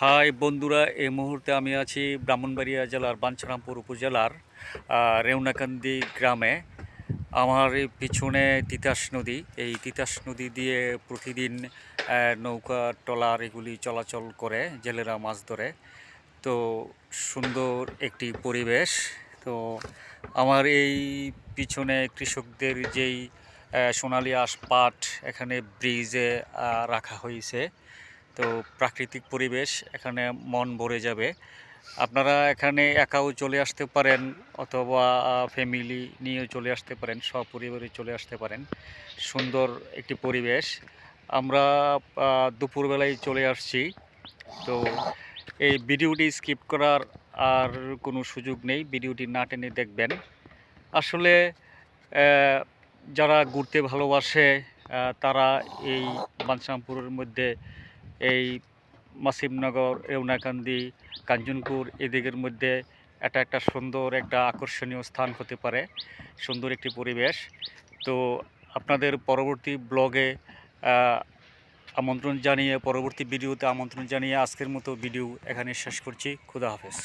High বন্ধুরা, এই মুহূর্তে আমি আছি ব্রাহ্মণবাড়িয়া জেলার বাঞ্ছারামপুর উপজেলার রেউনাকান্দি গ্রামে। আমার এই পিছনে তিতাস নদী, এই তিতাস নদী দিয়ে প্রতিদিন নৌকা ট্রলার এগুলি চলাচল করে, জেলেরা মাছ ধরে। তো সুন্দর একটি পরিবেশ। তো আমার এই পিছনে কৃষকদের যেই সোনালী আঁশ পাট এখানে ব্রিজে রাখা হয়েছে। তো প্রাকৃতিক পরিবেশ, এখানে মন ভরে যাবে। আপনারা এখানে একাও চলে আসতে পারেন অথবা ফ্যামিলি নিয়েও চলে আসতে পারেন, সপরিবারে চলে আসতে পারেন। সুন্দর একটি পরিবেশ। আমরা দুপুরবেলায় চলে আসছি। তো এই ভিডিওটি স্কিপ করার আর কোনো সুযোগ নেই, ভিডিওটি না টেনে দেখবেন। আসলে যারা ঘুরতে ভালোবাসে তারা এই বাঞ্ছারামপুরের মধ্যে এই মাসিমনগর, রেউনাকান্দি, কাঞ্চনপুর এদিকের মধ্যে এটা একটা সুন্দর একটা আকর্ষণীয় স্থান হতে পারে, সুন্দর একটি পরিবেশ। তো আপনাদের পরবর্তী ব্লগে আমন্ত্রণ জানিয়ে, পরবর্তী ভিডিওতে আমন্ত্রণ জানিয়ে আজকের মতো ভিডিও এখানে শেষ করছি। খুদা হাফেজ।